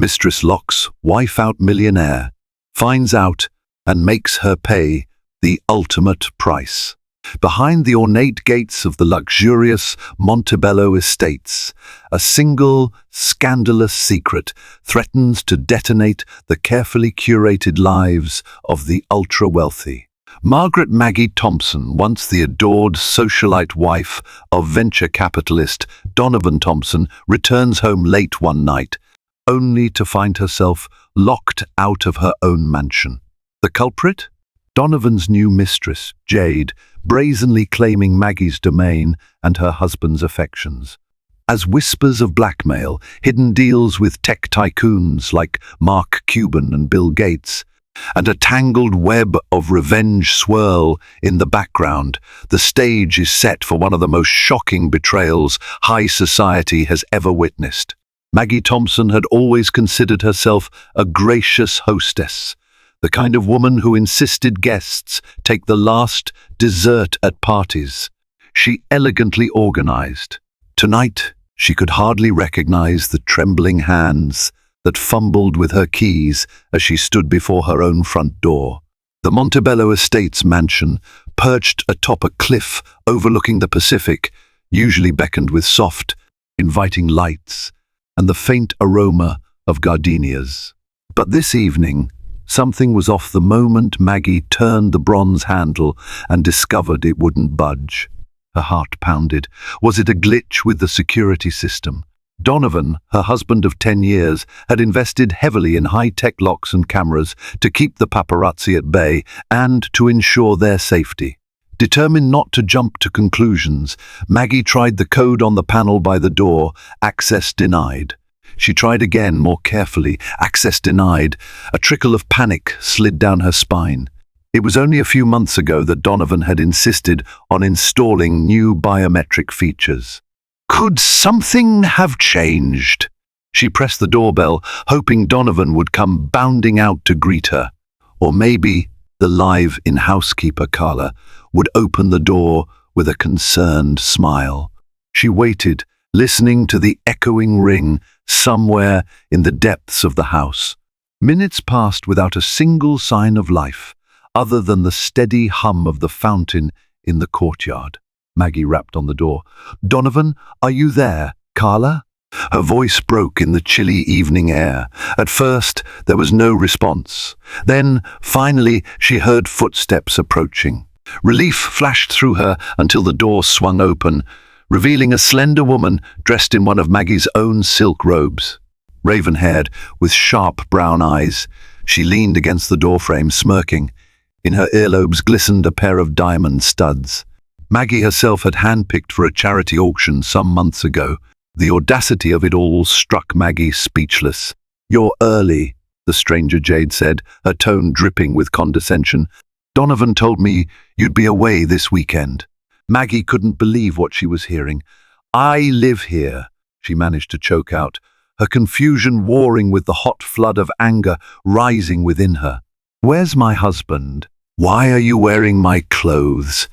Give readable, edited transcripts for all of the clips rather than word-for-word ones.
Mistress Locks Wife Out Millionaire finds out and makes her pay the ultimate price. Behind the ornate gates of the luxurious Montebello estates, a single, scandalous secret threatens to detonate the carefully curated lives of the ultra-wealthy. Margaret Maggie Thompson, once the adored socialite wife of venture capitalist Donovan Thompson, returns home late one night, only to find herself locked out of her own mansion. The culprit? Donovan's new mistress, Jade, brazenly claiming Maggie's domain and her husband's affections. As whispers of blackmail, hidden deals with tech tycoons like Mark Cuban and Bill Gates, and a tangled web of revenge swirl in the background, the stage is set for one of the most shocking betrayals high society has ever witnessed. Maggie Thompson had always considered herself a gracious hostess, the kind of woman who insisted guests take the last dessert at parties. She elegantly organized. Tonight, she could hardly recognize the trembling hands that fumbled with her keys as she stood before her own front door. The Montebello Estates mansion, perched atop a cliff overlooking the Pacific, usually beckoned with soft, inviting lights and the faint aroma of gardenias. But this evening, something was off the moment Maggie turned the bronze handle and discovered it wouldn't budge. Her heart pounded. Was it a glitch with the security system? Donovan, her husband of 10 years, had invested heavily in high-tech locks and cameras to keep the paparazzi at bay and to ensure their safety. Determined not to jump to conclusions, Maggie tried the code on the panel by the door, access denied. She tried again, more carefully, access denied. A trickle of panic slid down her spine. It was only a few months ago that Donovan had insisted on installing new biometric features. Could something have changed? She pressed the doorbell, hoping Donovan would come bounding out to greet her. Or maybe the live-in housekeeper, Carla, would open the door with a concerned smile. She waited, listening to the echoing ring somewhere in the depths of the house. Minutes passed without a single sign of life, other than the steady hum of the fountain in the courtyard. Maggie rapped on the door. "Donovan, are you there, Carla?" Her voice broke in the chilly evening air. At first, there was no response. Then, finally, she heard footsteps approaching. Relief flashed through her until the door swung open, revealing a slender woman dressed in one of Maggie's own silk robes. Raven-haired, with sharp brown eyes, she leaned against the doorframe, smirking. In her earlobes glistened a pair of diamond studs. Maggie herself had handpicked for a charity auction some months ago. The audacity of it all struck Maggie speechless. "You're early," the stranger Jade said, her tone dripping with condescension. "Donovan told me you'd be away this weekend." Maggie couldn't believe what she was hearing. "I live here," she managed to choke out, her confusion warring with the hot flood of anger rising within her. "Where's my husband? Why are you wearing my clothes?"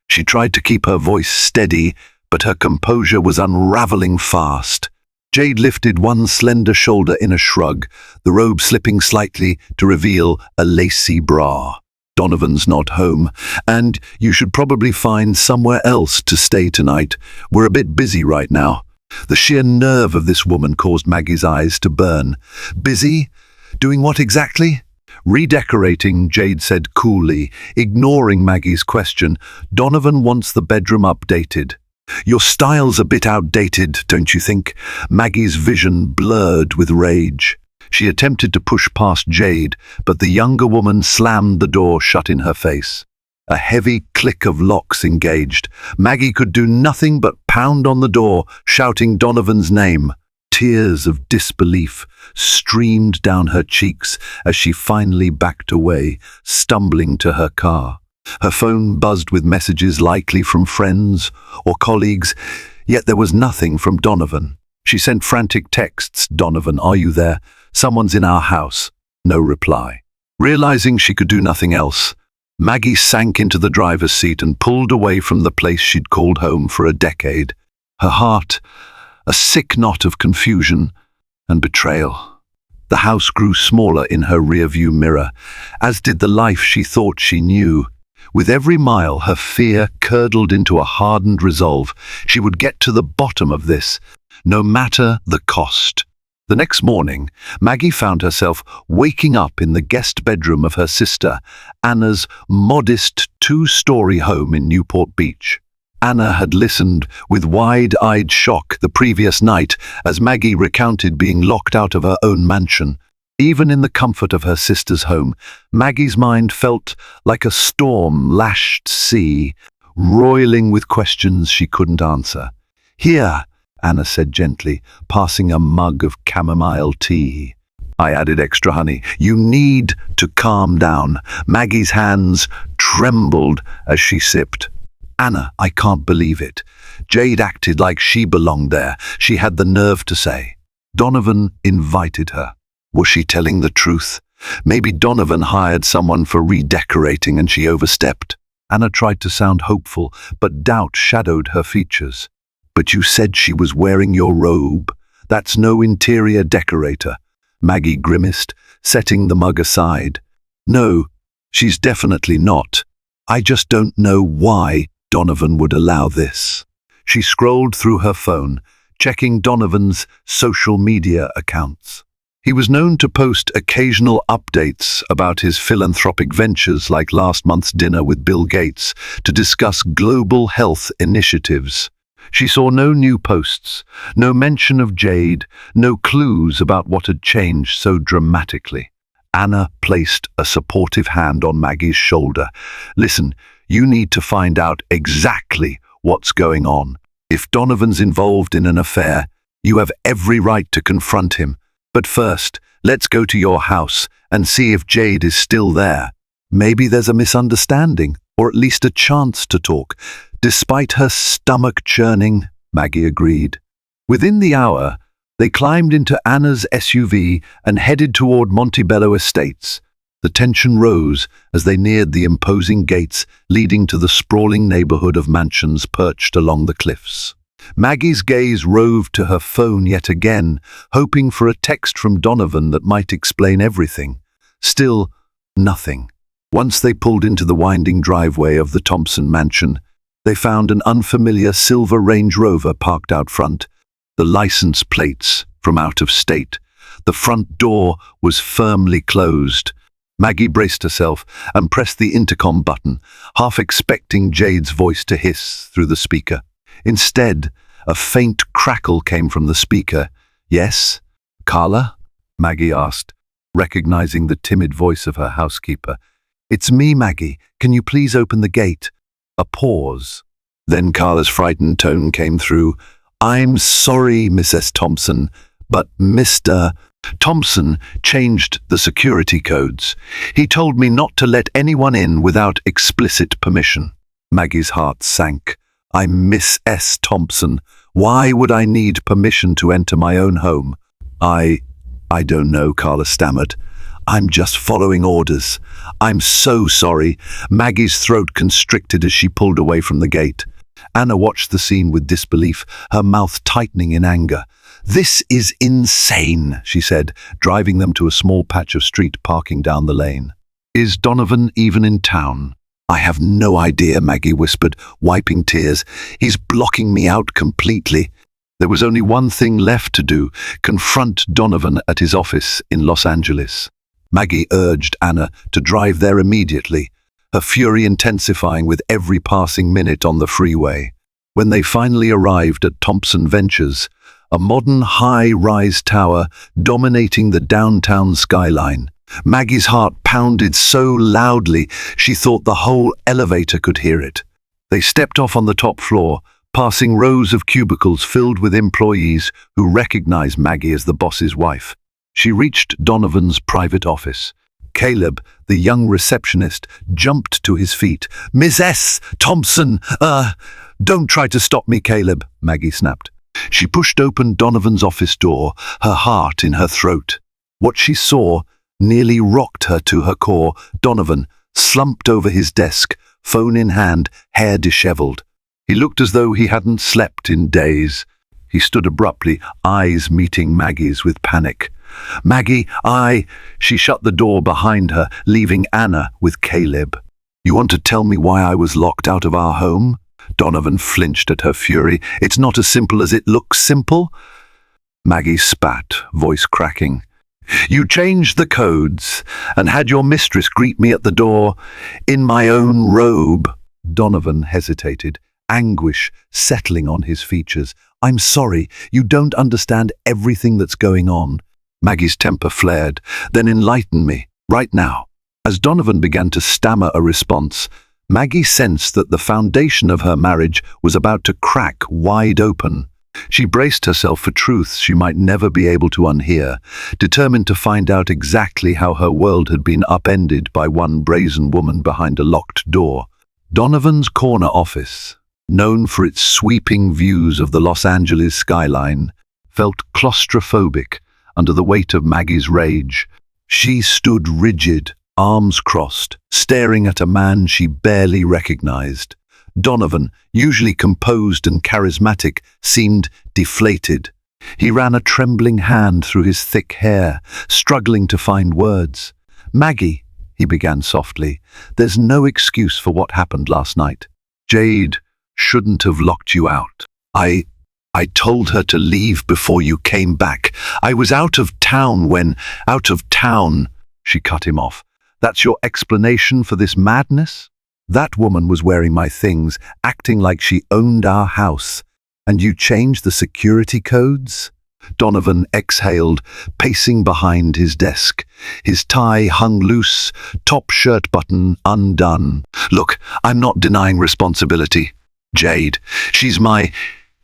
She tried to keep her voice steady, but her composure was unraveling fast. Jade lifted one slender shoulder in a shrug, the robe slipping slightly to reveal a lacy bra. "Donovan's not home, and you should probably find somewhere else to stay tonight. We're a bit busy right now." The sheer nerve of this woman caused Maggie's eyes to burn. "Busy? Doing what exactly?" "Redecorating," Jade said coolly, ignoring Maggie's question. "Donovan wants the bedroom updated." "Your style's a bit outdated, don't you think?" Maggie's vision blurred with rage. She attempted to push past Jade, but the younger woman slammed the door shut in her face. A heavy click of locks engaged. Maggie could do nothing but pound on the door, shouting Donovan's name. Tears of disbelief streamed down her cheeks as she finally backed away, stumbling to her car. Her phone buzzed with messages likely from friends or colleagues, yet there was nothing from Donovan. She sent frantic texts. "Donovan, are you there? Someone's in our house." No reply. Realizing she could do nothing else, Maggie sank into the driver's seat and pulled away from the place she'd called home for a decade. Her heart a sick knot of confusion and betrayal. The house grew smaller in her rearview mirror, as did the life she thought she knew. With every mile, her fear curdled into a hardened resolve. She would get to the bottom of this, no matter the cost. The next morning, Maggie found herself waking up in the guest bedroom of her sister, Anna's modest two-story home in Newport Beach. Anna had listened with wide-eyed shock the previous night as Maggie recounted being locked out of her own mansion. Even in the comfort of her sister's home, Maggie's mind felt like a storm-lashed sea, roiling with questions she couldn't answer. "Here," Anna said gently, passing a mug of chamomile tea. I added extra honey. "You need to calm down." Maggie's hands trembled as she sipped. "Anna, I can't believe it. Jade acted like she belonged there," she had the nerve to say. Donovan invited her. Was she telling the truth? Maybe Donovan hired someone for redecorating and she overstepped. Anna tried to sound hopeful, but doubt shadowed her features. "But you said she was wearing your robe. That's no interior decorator." Maggie grimaced, setting the mug aside. "No, she's definitely not. I just don't know why Donovan would allow this." She scrolled through her phone, checking Donovan's social media accounts. He was known to post occasional updates about his philanthropic ventures, like last month's dinner with Bill Gates to discuss global health initiatives. She saw no new posts, no mention of Jade, no clues about what had changed so dramatically. Anna placed a supportive hand on Maggie's shoulder. "Listen, you need to find out exactly what's going on. If Donovan's involved in an affair, you have every right to confront him. But first, let's go to your house and see if Jade is still there. Maybe there's a misunderstanding, or at least a chance to talk." Despite her stomach churning, Maggie agreed. Within the hour, they climbed into Anna's SUV and headed toward Montebello Estates. The tension rose as they neared the imposing gates leading to the sprawling neighborhood of mansions perched along the cliffs. Maggie's gaze roved to her phone yet again, hoping for a text from Donovan that might explain everything. Still, nothing. Once they pulled into the winding driveway of the Thompson mansion, they found an unfamiliar silver Range Rover parked out front, the license plates from out of state. The front door was firmly closed. Maggie braced herself and pressed the intercom button, half expecting Jade's voice to hiss through the speaker. Instead, a faint crackle came from the speaker. "Yes, Carla?" Maggie asked, recognizing the timid voice of her housekeeper. "It's me, Maggie. Can you please open the gate?" A pause. Then Carla's frightened tone came through. "I'm sorry, Mrs. Thompson, but Mr. Thompson changed the security codes. He told me not to let anyone in without explicit permission." Maggie's heart sank. "I'm Miss S. Thompson. Why would I need permission to enter my own home?" I don't know," Carla stammered. "I'm just following orders." "I'm so sorry." Maggie's throat constricted as she pulled away from the gate. Anna watched the scene with disbelief, her mouth tightening in anger. "This is insane," she said, driving them to a small patch of street parking down the lane. "Is Donovan even in town?" "I have no idea," Maggie whispered, wiping tears. "He's blocking me out completely." There was only one thing left to do: confront Donovan at his office in Los Angeles. Maggie urged Anna to drive there immediately, her fury intensifying with every passing minute on the freeway. When they finally arrived at Thompson Ventures, a modern high-rise tower dominating the downtown skyline, Maggie's heart pounded so loudly she thought the whole elevator could hear it. They stepped off on the top floor, passing rows of cubicles filled with employees who recognized Maggie as the boss's wife. She reached Donovan's private office. Caleb, the young receptionist, jumped to his feet. "Miss S. Thompson, don't try to stop me, Caleb," Maggie snapped. She pushed open Donovan's office door, her heart in her throat. What she saw nearly rocked her to her core. Donovan, slumped over his desk, phone in hand, hair disheveled. He looked as though he hadn't slept in days. He stood abruptly, eyes meeting Maggie's with panic. Maggie, She shut the door behind her, leaving Anna with Caleb. You want to tell me why I was locked out of our home? Donovan flinched at her fury. It's not as simple as it looks simple. Maggie spat, voice cracking. You changed the codes and had your mistress greet me at the door in my own robe. Donovan hesitated, anguish settling on his features. I'm sorry, you don't understand everything that's going on. Maggie's temper flared. Then enlighten me, right now. As Donovan began to stammer a response, Maggie sensed that the foundation of her marriage was about to crack wide open. She braced herself for truths she might never be able to unhear, determined to find out exactly how her world had been upended by one brazen woman behind a locked door. Donovan's corner office, known for its sweeping views of the Los Angeles skyline, felt claustrophobic under the weight of Maggie's rage. She stood rigid, arms crossed, staring at a man she barely recognized. Donovan, usually composed and charismatic, seemed deflated. He ran a trembling hand through his thick hair, struggling to find words. Maggie, he began softly, there's no excuse for what happened last night. Jade shouldn't have locked you out. I told her to leave before you came back. I was out of town when... Out of town, she cut him off. That's your explanation for this madness? That woman was wearing my things, acting like she owned our house. And you changed the security codes? Donovan exhaled, pacing behind his desk. His tie hung loose, top shirt button undone. Look, I'm not denying responsibility. Jade, she's my...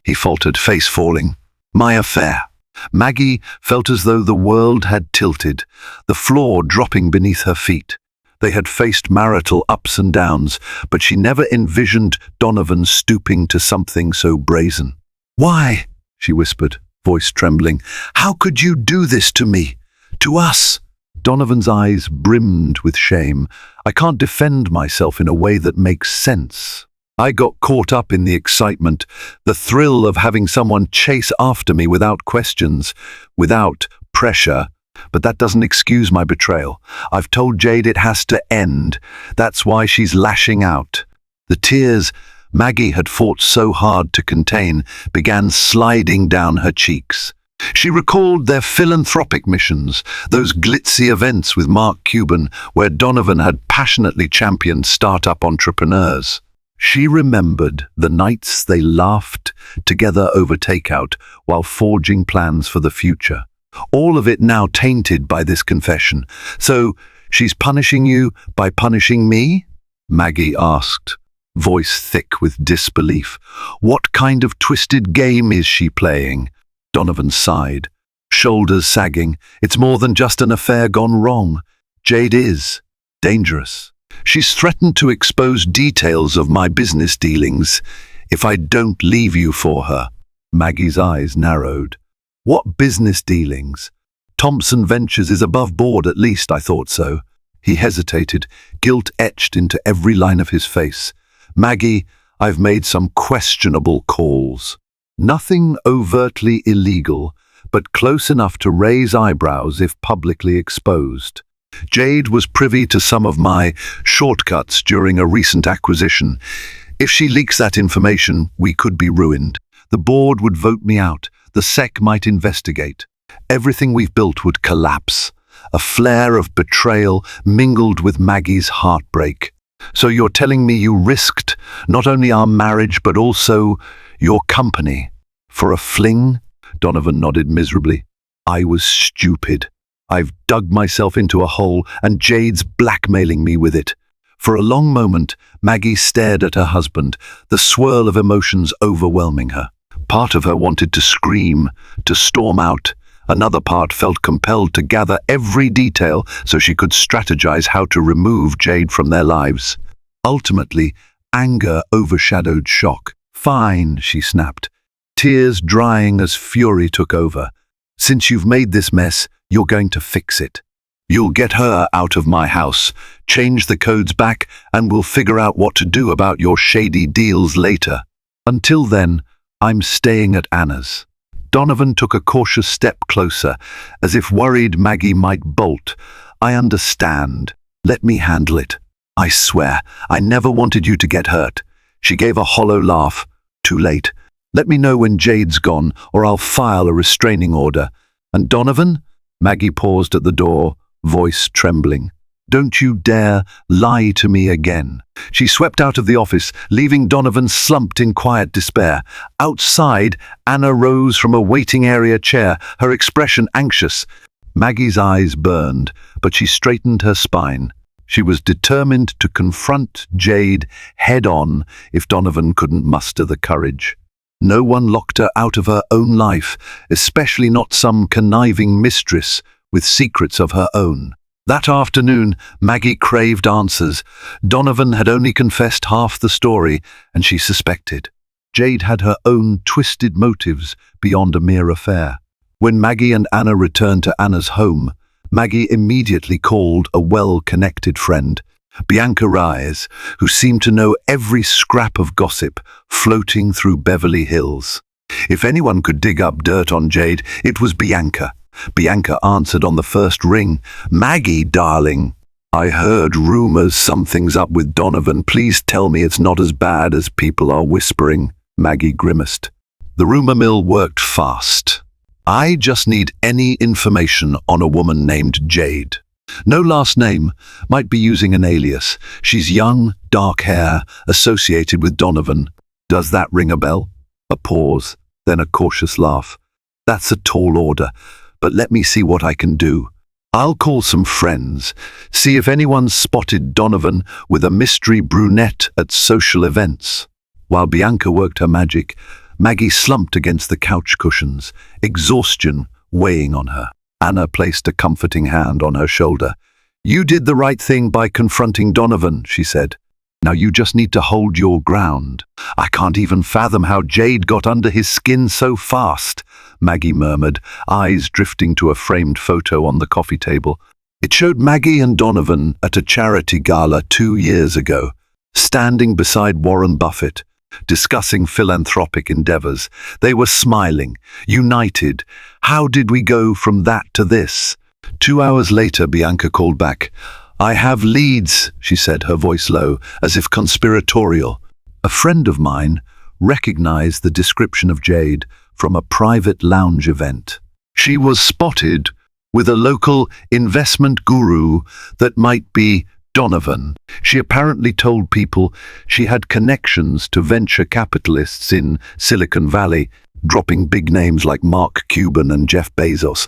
He faltered, face falling. My affair. Maggie felt as though the world had tilted, the floor dropping beneath her feet. They had faced marital ups and downs, but she never envisioned Donovan stooping to something so brazen. Why? She whispered, voice trembling. How could you do this to me? To us? Donovan's eyes brimmed with shame. I can't defend myself in a way that makes sense. I got caught up in the excitement, the thrill of having someone chase after me without questions, without pressure. But that doesn't excuse my betrayal. I've told Jade it has to end. That's why she's lashing out. The tears Maggie had fought so hard to contain began sliding down her cheeks. She recalled their philanthropic missions, those glitzy events with Mark Cuban where Donovan had passionately championed startup entrepreneurs. She remembered the nights they laughed together over takeout while forging plans for the future. All of it now tainted by this confession. So, she's punishing you by punishing me? Maggie asked, voice thick with disbelief. What kind of twisted game is she playing? Donovan sighed, shoulders sagging. It's more than just an affair gone wrong. Jade is dangerous. She's threatened to expose details of my business dealings if I don't leave you for her. Maggie's eyes narrowed. What business dealings? Thompson Ventures is above board, at least I thought so. He hesitated, guilt etched into every line of his face. Maggie, I've made some questionable calls. Nothing overtly illegal, but close enough to raise eyebrows if publicly exposed. Jade was privy to some of my shortcuts during a recent acquisition. If she leaks that information, we could be ruined. The board would vote me out. The SEC might investigate. Everything we've built would collapse. A flare of betrayal mingled with Maggie's heartbreak. So you're telling me you risked not only our marriage but also your company for a fling? Donovan nodded miserably. I was stupid. I've dug myself into a hole and Jade's blackmailing me with it. For a long moment, Maggie stared at her husband, the swirl of emotions overwhelming her. Part of her wanted to scream, to storm out. Another part felt compelled to gather every detail so she could strategize how to remove Jade from their lives. Ultimately, anger overshadowed shock. Fine, she snapped, tears drying as fury took over. Since you've made this mess, you're going to fix it. You'll get her out of my house, change the codes back, and we'll figure out what to do about your shady deals later. Until then, I'm staying at Anna's. Donovan took a cautious step closer, as if worried Maggie might bolt. "I understand. Let me handle it. I swear, I never wanted you to get hurt." She gave a hollow laugh. "Too late. Let me know when Jade's gone, or I'll file a restraining order." "And Donovan?" Maggie paused at the door, voice trembling. "Don't you dare lie to me again." She swept out of the office, leaving Donovan slumped in quiet despair. Outside, Anna rose from a waiting area chair, her expression anxious. Maggie's eyes burned, but she straightened her spine. She was determined to confront Jade head-on if Donovan couldn't muster the courage. No one locked her out of her own life, especially not some conniving mistress with secrets of her own. That afternoon, Maggie craved answers. Donovan had only confessed half the story, and she suspected. Jade had her own twisted motives beyond a mere affair. When Maggie and Anna returned to Anna's home, Maggie immediately called a well-connected friend, Bianca Rise, who seemed to know every scrap of gossip floating through Beverly Hills. If anyone could dig up dirt on Jade, it was Bianca. Bianca answered on the first ring. "Maggie, darling, I heard rumors something's up with Donovan. Please tell me it's not as bad as people are whispering." Maggie grimaced. The rumor mill worked fast. "I just need any information on a woman named Jade. No last name, might be using an alias. She's young, dark hair, associated with Donovan. Does that ring a bell?" A pause, then a cautious laugh. "That's a tall order, but let me see what I can do. I'll call some friends, see if anyone's spotted Donovan with a mystery brunette at social events." While Bianca worked her magic, Maggie slumped against the couch cushions, exhaustion weighing on her. Anna placed a comforting hand on her shoulder. "You did the right thing by confronting Donovan," she said. "Now you just need to hold your ground." "I can't even fathom how Jade got under his skin so fast," Maggie murmured, eyes drifting to a framed photo on the coffee table. It showed Maggie and Donovan at a charity gala 2 years ago, standing beside Warren Buffett, discussing philanthropic endeavors. They were smiling, united. How did we go from that to this? 2 hours later, Bianca called back. "I have leads," she said, her voice low, as if conspiratorial. A friend of mine recognized the description of Jade from a private lounge event. She was spotted with a local investment guru that might be Donovan. She apparently told people she had connections to venture capitalists in Silicon Valley, dropping big names like Mark Cuban and Jeff Bezos.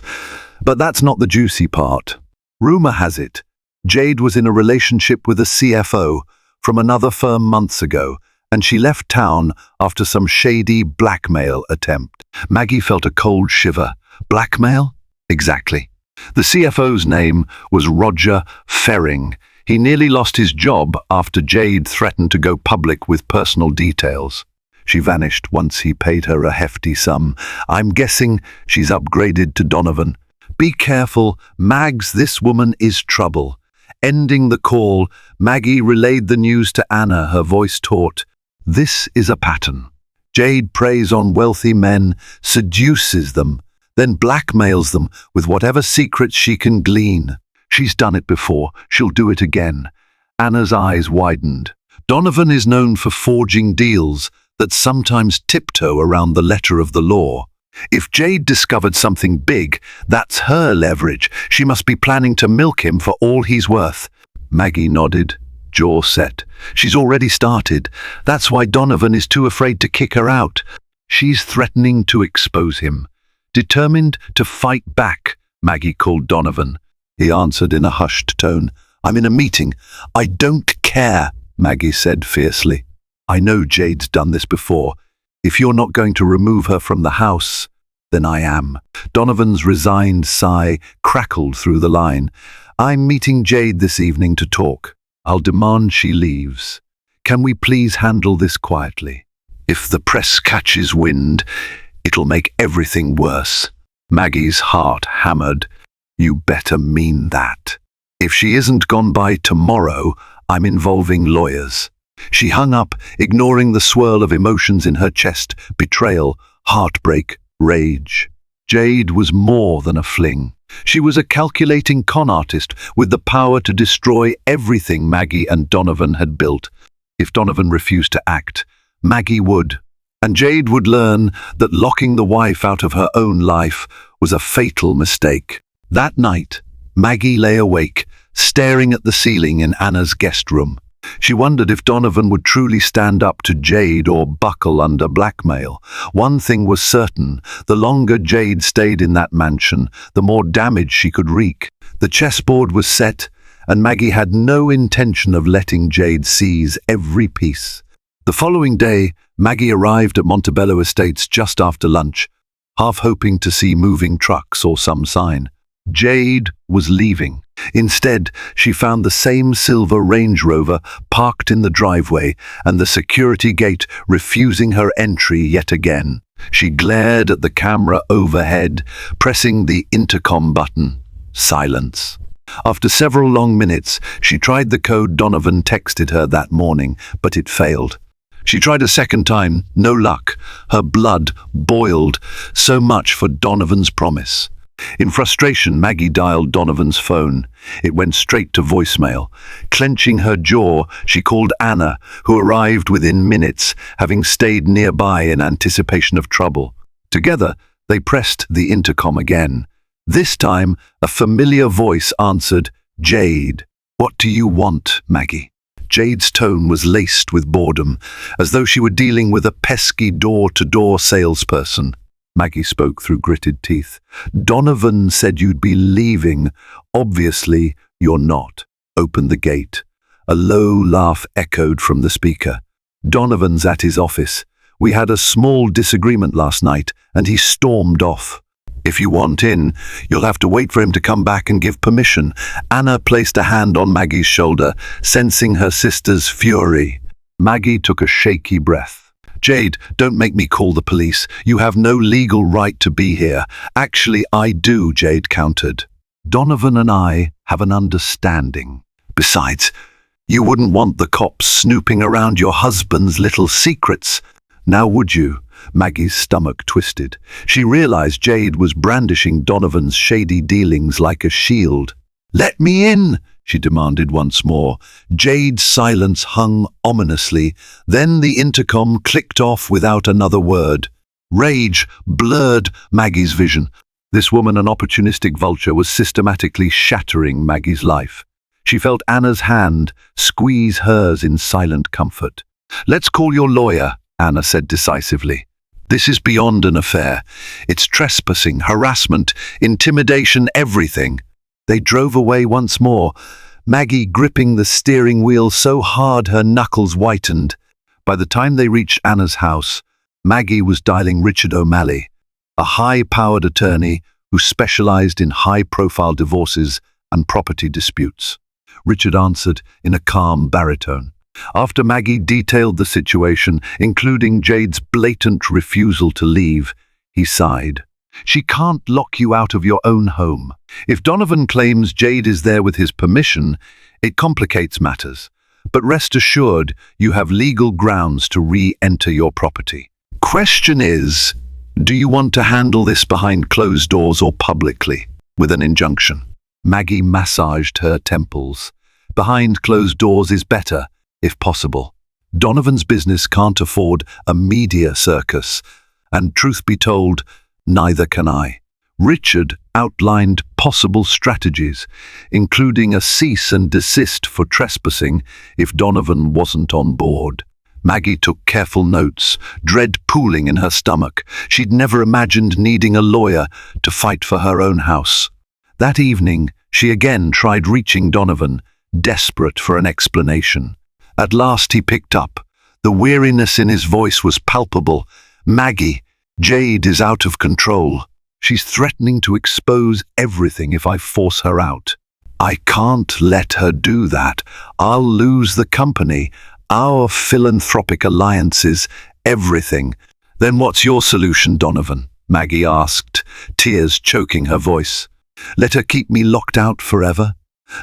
But that's not the juicy part. Rumor has it, Jade was in a relationship with a CFO from another firm months ago, and she left town after some shady blackmail attempt. Maggie felt a cold shiver. Blackmail? Exactly. The CFO's name was Roger Ferring. He nearly lost his job after Jade threatened to go public with personal details. She vanished once he paid her a hefty sum. I'm guessing she's upgraded to Donovan. Be careful, Mags, this woman is trouble. Ending the call, Maggie relayed the news to Anna, her voice taut. This is a pattern. Jade preys on wealthy men, seduces them, then blackmails them with whatever secrets she can glean. She's done it before. She'll do it again. Anna's eyes widened. Donovan is known for forging deals that sometimes tiptoe around the letter of the law. If Jade discovered something big, that's her leverage. She must be planning to milk him for all he's worth. Maggie nodded, jaw set. She's already started. That's why Donovan is too afraid to kick her out. She's threatening to expose him. Determined to fight back, Maggie called Donovan. He answered in a hushed tone. I'm in a meeting. I don't care, Maggie said fiercely. I know Jade's done this before. If you're not going to remove her from the house, then I am. Donovan's resigned sigh crackled through the line. I'm meeting Jade this evening to talk. I'll demand she leaves. Can we please handle this quietly? If the press catches wind, it'll make everything worse. Maggie's heart hammered. You better mean that. If she isn't gone by tomorrow, I'm involving lawyers. She hung up, ignoring the swirl of emotions in her chest, betrayal, heartbreak, rage. Jade was more than a fling. She was a calculating con artist with the power to destroy everything Maggie and Donovan had built. If Donovan refused to act, Maggie would. And Jade would learn that locking the wife out of her own life was a fatal mistake. That night, Maggie lay awake, staring at the ceiling in Anna's guest room. She wondered if Donovan would truly stand up to Jade or buckle under blackmail. One thing was certain: the longer Jade stayed in that mansion, the more damage she could wreak. The chessboard was set, and Maggie had no intention of letting Jade seize every piece. The following day, Maggie arrived at Montebello Estates just after lunch, half hoping to see moving trucks or some sign. Jade was leaving. Instead, she found the same silver Range Rover parked in the driveway and the security gate refusing her entry yet again. She glared at the camera overhead, pressing the intercom button. Silence. After several long minutes, she tried the code Donovan texted her that morning, but it failed. She tried a second time, no luck. Her blood boiled. So much for Donovan's promise. In frustration, Maggie dialed Donovan's phone. It went straight to voicemail. Clenching her jaw, she called Anna, who arrived within minutes, having stayed nearby in anticipation of trouble. Together, they pressed the intercom again. This time, a familiar voice answered, "Jade." "What do you want, Maggie?" Jade's tone was laced with boredom, as though she were dealing with a pesky door-to-door salesperson. Maggie spoke through gritted teeth. "Donovan said you'd be leaving. Obviously, you're not." "Open the gate." A low laugh echoed from the speaker. "Donovan's at his office. We had a small disagreement last night, and he stormed off." "If you want in, you'll have to wait for him to come back and give permission." Anna placed a hand on Maggie's shoulder, sensing her sister's fury. Maggie took a shaky breath. "Jade, don't make me call the police. You have no legal right to be here." "Actually, I do," Jade countered. "Donovan and I have an understanding. Besides, you wouldn't want the cops snooping around your husband's little secrets. Now would you?" Maggie's stomach twisted. She realized Jade was brandishing Donovan's shady dealings like a shield. "Let me in," she demanded once more. Jade's silence hung ominously. Then the intercom clicked off without another word. Rage blurred Maggie's vision. This woman, an opportunistic vulture, was systematically shattering Maggie's life. She felt Anna's hand squeeze hers in silent comfort. "Let's call your lawyer," Anna said decisively. "This is beyond an affair. It's trespassing, harassment, intimidation, everything." They drove away once more, Maggie gripping the steering wheel so hard her knuckles whitened. By the time they reached Anna's house, Maggie was dialing Richard O'Malley, a high-powered attorney who specialized in high-profile divorces and property disputes. Richard answered in a calm baritone. After Maggie detailed the situation, including Jade's blatant refusal to leave, he sighed. "She can't lock you out of your own home. If Donovan claims Jade is there with his permission, it complicates matters. But rest assured, you have legal grounds to re-enter your property. Question is, do you want to handle this behind closed doors or publicly, with an injunction?" Maggie massaged her temples. "Behind closed doors is better, if possible. Donovan's business can't afford a media circus, and truth be told, neither can I." Richard outlined possible strategies, including a cease and desist for trespassing if Donovan wasn't on board. Maggie took careful notes, dread pooling in her stomach. She'd never imagined needing a lawyer to fight for her own house. That evening, she again tried reaching Donovan, desperate for an explanation. At last he picked up. The weariness in his voice was palpable. "Maggie, Jade is out of control. She's threatening to expose everything if I force her out. I can't let her do that. I'll lose the company, our philanthropic alliances, everything." "Then what's your solution, Donovan?" Maggie asked, tears choking her voice. "Let her keep me locked out forever?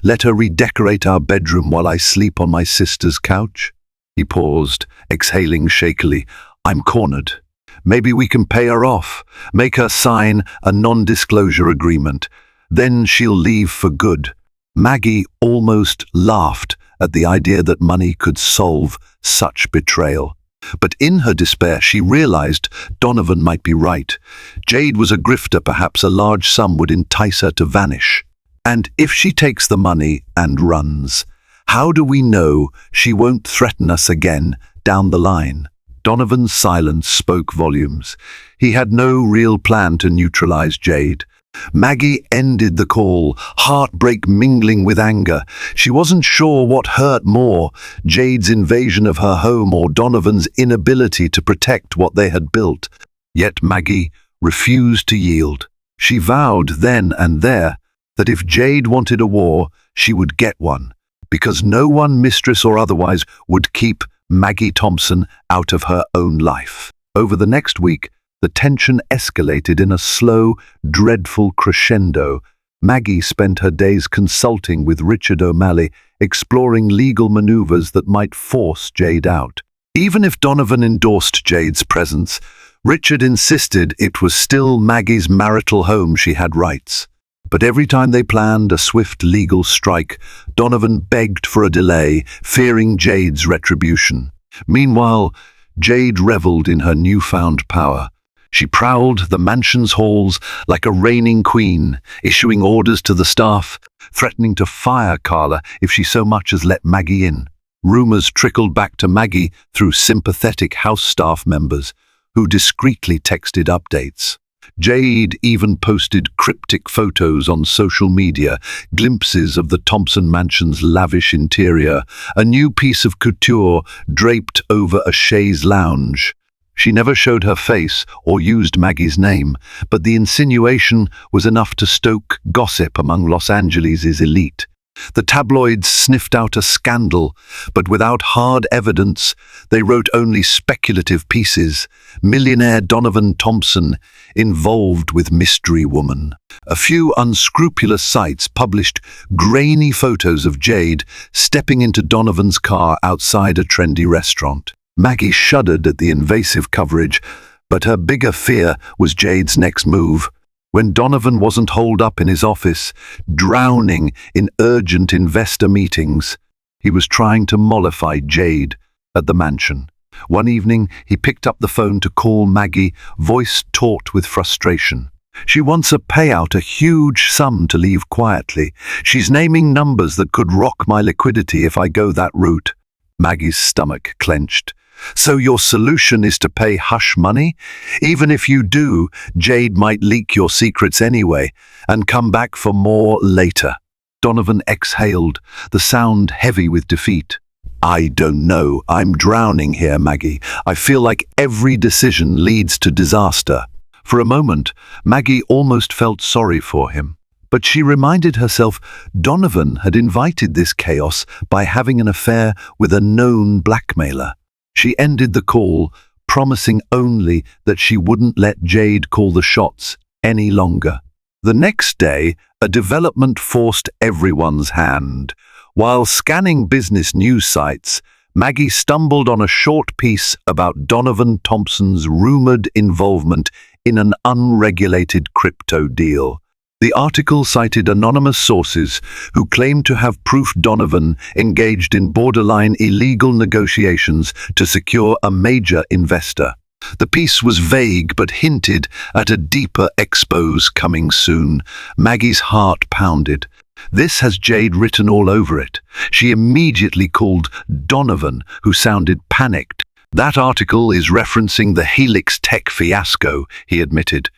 Let her redecorate our bedroom while I sleep on my sister's couch?" He paused, exhaling shakily. "I'm cornered." Maybe we can pay her off, make her sign a non-disclosure agreement. Then she'll leave for good." Maggie almost laughed at the idea that money could solve such betrayal. But in her despair, she realized Donovan might be right. Jade was a grifter. Perhaps a large sum would entice her to vanish. And if she takes the money and runs, how do we know she won't threaten us again down the line? Donovan's silence spoke volumes. He had no real plan to neutralize Jade. Maggie ended the call, heartbreak mingling with anger. She wasn't sure what hurt more, Jade's invasion of her home or Donovan's inability to protect what they had built. Yet Maggie refused to yield. She vowed then and there that if Jade wanted a war, she would get one, because no one, mistress or otherwise, would keep Maggie Thompson out of her own life. Over the next week, the tension escalated in a slow, dreadful crescendo. Maggie spent her days consulting with Richard O'Malley, exploring legal maneuvers that might force Jade out. Even if Donovan endorsed Jade's presence, Richard insisted it was still Maggie's marital home. She had rights. But every time they planned a swift legal strike, Donovan begged for a delay, fearing Jade's retribution. Meanwhile, Jade reveled in her newfound power. She prowled the mansion's halls like a reigning queen, issuing orders to the staff, threatening to fire Carla if she so much as let Maggie in. Rumors trickled back to Maggie through sympathetic house staff members who discreetly texted updates. Jade even posted cryptic photos on social media, glimpses of the Thompson mansion's lavish interior, a new piece of couture draped over a chaise lounge. She never showed her face or used Maggie's name, but the insinuation was enough to stoke gossip among Los Angeles' elite. The tabloids sniffed out a scandal, but without hard evidence, they wrote only speculative pieces. Millionaire Donovan Thompson involved with mystery woman. A few unscrupulous sites published grainy photos of Jade stepping into Donovan's car outside a trendy restaurant. Maggie shuddered at the invasive coverage, but her bigger fear was Jade's next move. When Donovan wasn't holed up in his office, drowning in urgent investor meetings, he was trying to mollify Jade at the mansion. One evening, he picked up the phone to call Maggie, voice taut with frustration. "She wants a payout, a huge sum to leave quietly. She's naming numbers that could rock my liquidity if I go that route." Maggie's stomach clenched. "So your solution is to pay hush money? Even if you do, Jade might leak your secrets anyway and come back for more later." Donovan exhaled, the sound heavy with defeat. "I don't know. I'm drowning here, Maggie. I feel like every decision leads to disaster." For a moment, Maggie almost felt sorry for him. But she reminded herself Donovan had invited this chaos by having an affair with a known blackmailer. She ended the call, promising only that she wouldn't let Jade call the shots any longer. The next day, a development forced everyone's hand. While scanning business news sites, Maggie stumbled on a short piece about Donovan Thompson's rumored involvement in an unregulated crypto deal. The article cited anonymous sources who claimed to have proof Donovan engaged in borderline illegal negotiations to secure a major investor. The piece was vague but hinted at a deeper expose coming soon. Maggie's heart pounded. This has Jade written all over it. She immediately called Donovan, who sounded panicked. "That article is referencing the Helix Tech fiasco," he admitted.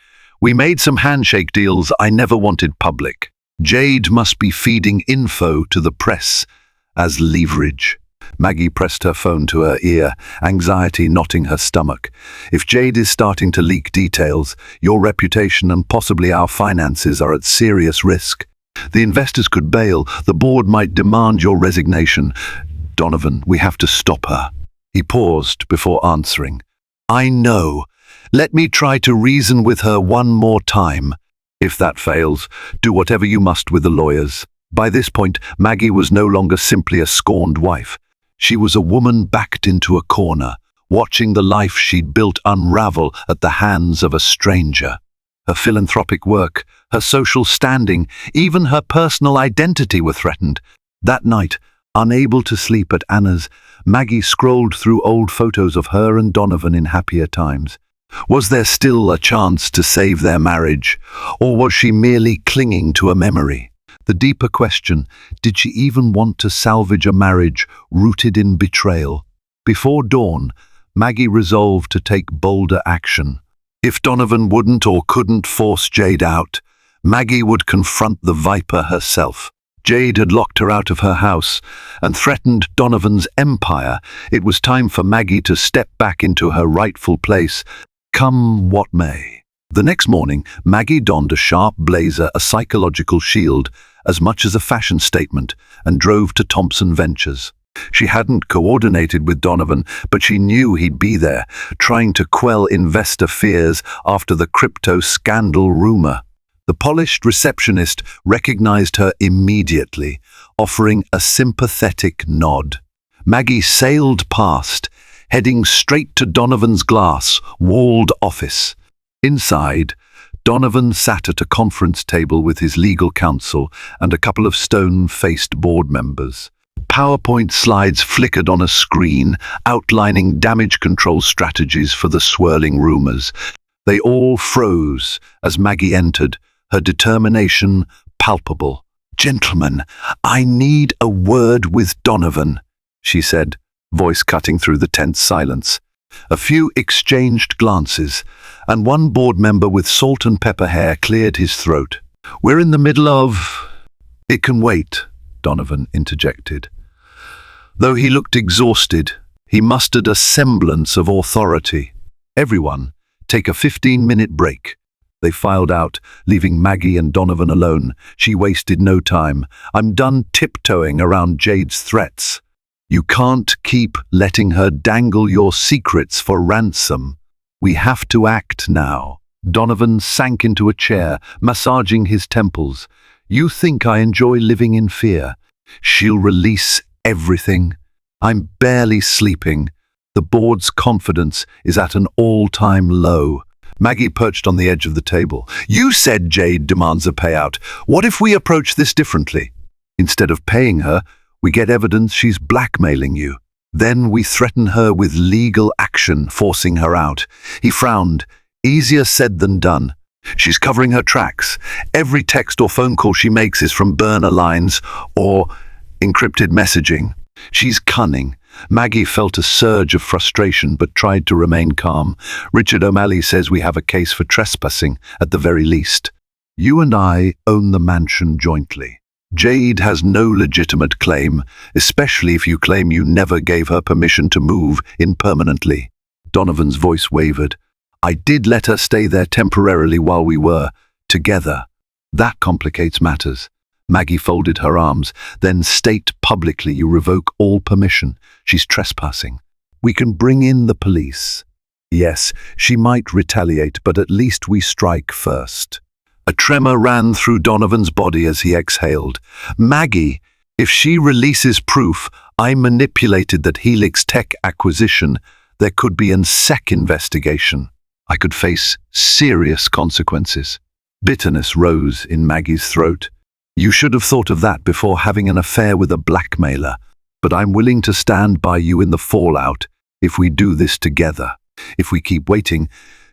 "We made some handshake deals I never wanted public. Jade must be feeding info to the press as leverage." Maggie pressed her phone to her ear, anxiety knotting her stomach. "If Jade is starting to leak details, your reputation and possibly our finances are at serious risk. The investors could bail. The board might demand your resignation. Donovan, we have to stop her." He paused before answering. "I know. Let me try to reason with her one more time. If that fails, do whatever you must with the lawyers." By this point, Maggie was no longer simply a scorned wife. She was a woman backed into a corner, watching the life she'd built unravel at the hands of a stranger. Her philanthropic work, her social standing, even her personal identity were threatened. That night, unable to sleep at Anna's, Maggie scrolled through old photos of her and Donovan in happier times. Was there still a chance to save their marriage, or was she merely clinging to a memory? The deeper question, did she even want to salvage a marriage rooted in betrayal? Before dawn, Maggie resolved to take bolder action. If Donovan wouldn't or couldn't force Jade out, Maggie would confront the Viper herself. Jade had locked her out of her house and threatened Donovan's empire. It was time for Maggie to step back into her rightful place, come what may. The next morning, Maggie donned a sharp blazer, a psychological shield, as much as a fashion statement, and drove to Thompson Ventures. She hadn't coordinated with Donovan, but she knew he'd be there, trying to quell investor fears after the crypto scandal rumor. The polished receptionist recognized her immediately, offering a sympathetic nod. Maggie sailed past, heading straight to Donovan's glass, walled office. Inside, Donovan sat at a conference table with his legal counsel and a couple of stone-faced board members. PowerPoint slides flickered on a screen, outlining damage control strategies for the swirling rumors. They all froze as Maggie entered, her determination palpable. "Gentlemen, I need a word with Donovan," she said, voice cutting through the tense silence. A few exchanged glances, and one board member with salt and pepper hair cleared his throat. "We're in the middle of—" "It can wait," Donovan interjected. Though he looked exhausted, he mustered a semblance of authority. "Everyone, take a 15-minute break." They filed out, leaving Maggie and Donovan alone. She wasted no time. "I'm done tiptoeing around Jade's threats. You can't keep letting her dangle your secrets for ransom. We have to act now." Donovan sank into a chair, massaging his temples. "You think I enjoy living in fear? She'll release everything. I'm barely sleeping. The board's confidence is at an all-time low." Maggie perched on the edge of the table. "You said Jade demands a payout. What if we approach this differently? Instead of paying her, we get evidence she's blackmailing you. Then we threaten her with legal action, forcing her out." He frowned. "Easier said than done. She's covering her tracks. Every text or phone call she makes is from burner lines or encrypted messaging. She's cunning." Maggie felt a surge of frustration but tried to remain calm. "Richard O'Malley says we have a case for trespassing, at the very least. You and I own the mansion jointly. Jade has no legitimate claim, especially if you claim you never gave her permission to move in permanently." Donovan's voice wavered. "I did let her stay there temporarily while we were together. That complicates matters." Maggie folded her arms. "Then state publicly you revoke all permission. She's trespassing. We can bring in the police." "Yes, she might retaliate, but at least we strike first." A tremor ran through Donovan's body as he exhaled. "Maggie, if she releases proof I manipulated that Helix Tech acquisition, there could be a SEC investigation. I could face serious consequences." Bitterness rose in Maggie's throat. "You should have thought of that before having an affair with a blackmailer. But I'm willing to stand by you in the fallout if we do this together. If we keep waiting,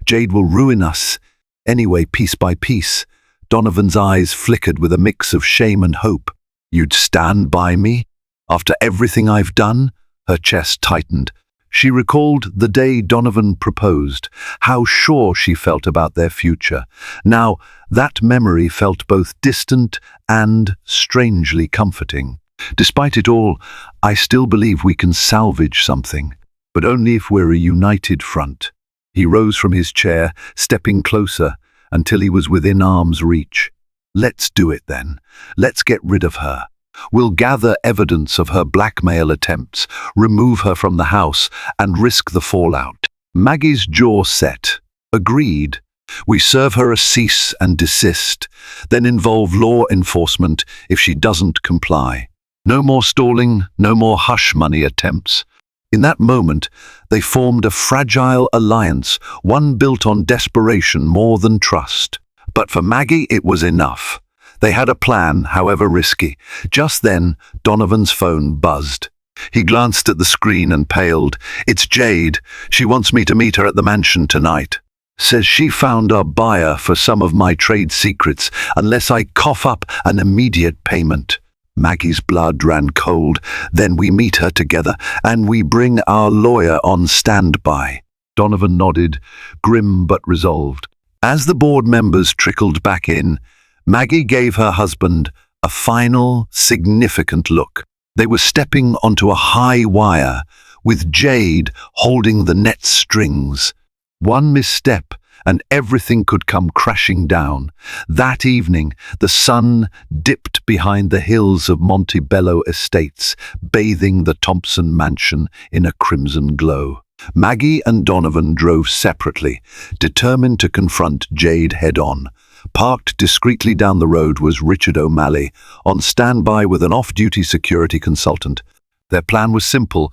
Jade will ruin us. Anyway, piece by piece." Donovan's eyes flickered with a mix of shame and hope. "You'd stand by me? After everything I've done?" Her chest tightened. She recalled the day Donovan proposed, how sure she felt about their future. Now, that memory felt both distant and strangely comforting. "Despite it all, I still believe we can salvage something, but only if we're a united front." He rose from his chair, stepping closer until he was within arm's reach. "Let's do it then. Let's get rid of her. We'll gather evidence of her blackmail attempts, remove her from the house, and risk the fallout." Maggie's jaw set. "Agreed. We serve her a cease and desist, then involve law enforcement if she doesn't comply. No more stalling, no more hush money attempts." In that moment, they formed a fragile alliance, one built on desperation more than trust. But for Maggie, it was enough. They had a plan, however risky. Just then, Donovan's phone buzzed. He glanced at the screen and paled. "It's Jade. She wants me to meet her at the mansion tonight. Says she found a buyer for some of my trade secrets unless I cough up an immediate payment." Maggie's blood ran cold. "Then we meet her together, and we bring our lawyer on standby." Donovan nodded, grim but resolved. As the board members trickled back in, Maggie gave her husband a final, significant look. They were stepping onto a high wire, with Jade holding the net strings. One misstep, and everything could come crashing down. That evening, the sun dipped behind the hills of Montebello Estates, bathing the Thompson mansion in a crimson glow. Maggie and Donovan drove separately, determined to confront Jade head-on. Parked discreetly down the road was Richard O'Malley, on standby with an off-duty security consultant. Their plan was simple.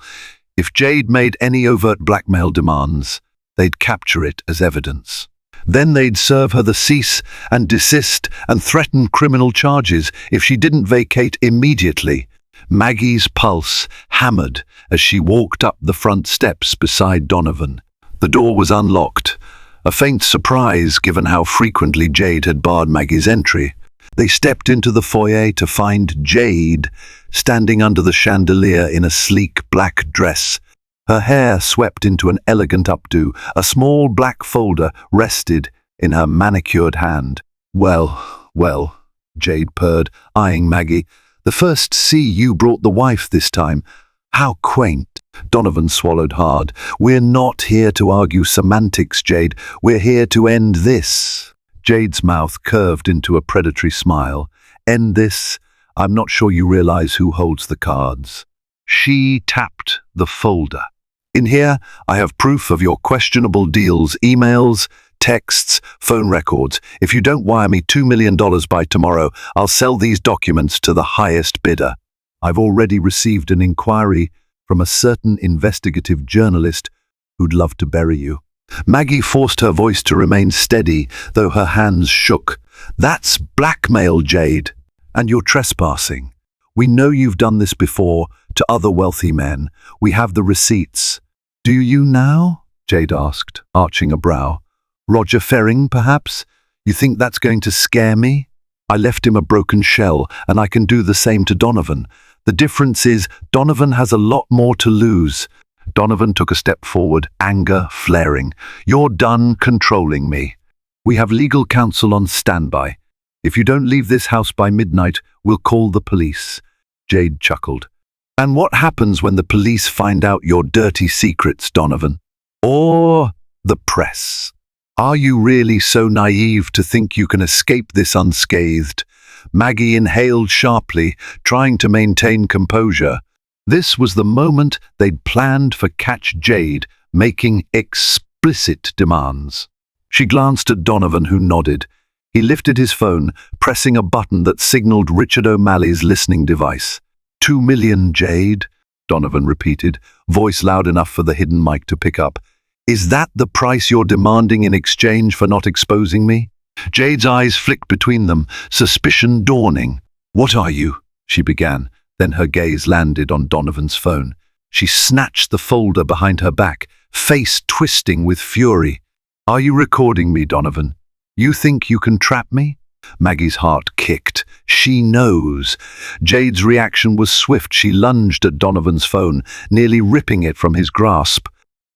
If Jade made any overt blackmail demands, they'd capture it as evidence. Then they'd serve her the cease and desist and threaten criminal charges if she didn't vacate immediately. Maggie's pulse hammered as she walked up the front steps beside Donovan. The door was unlocked, a faint surprise given how frequently Jade had barred Maggie's entry. They stepped into the foyer to find Jade standing under the chandelier in a sleek black dress. Her hair swept into an elegant updo. A small black folder rested in her manicured hand. Well, Jade purred, eyeing Maggie. "The first you brought the wife this time. How quaint." Donovan swallowed hard. "We're not here to argue semantics, Jade. We're here to end this." Jade's mouth curved into a predatory smile. "End this? I'm not sure you realize who holds the cards." She tapped the folder. "In here, I have proof of your questionable deals, emails, texts, phone records. If you don't wire me $2 million by tomorrow, I'll sell these documents to the highest bidder. I've already received an inquiry from a certain investigative journalist who'd love to bury you." Maggie forced her voice to remain steady, though her hands shook. "That's blackmail, Jade, and you're trespassing. We know you've done this before to other wealthy men. We have the receipts." "Do you now?" Jade asked, arching a brow. "Roger Ferring, perhaps? You think that's going to scare me? I left him a broken shell, and I can do the same to Donovan. The difference is Donovan has a lot more to lose." Donovan took a step forward, anger flaring. "You're done controlling me. We have legal counsel on standby. If you don't leave this house by midnight, we'll call the police." Jade chuckled. "And what happens when the police find out your dirty secrets, Donovan? Or the press? Are you really so naive to think you can escape this unscathed?" Maggie inhaled sharply, trying to maintain composure. This was the moment they'd planned for Catch Jade, making explicit demands. She glanced at Donovan, who nodded. He lifted his phone, pressing a button that signaled Richard O'Malley's listening device. "2 million, Jade," Donovan repeated, voice loud enough for the hidden mic to pick up. "Is that the price you're demanding in exchange for not exposing me?" Jade's eyes flicked between them, suspicion dawning. "What are you?" she began. Then her gaze landed on Donovan's phone. She snatched the folder behind her back, face twisting with fury. "Are you recording me, Donovan? You think you can trap me?" Maggie's heart kicked. She knows. Jade's reaction was swift. She lunged at Donovan's phone, nearly ripping it from his grasp.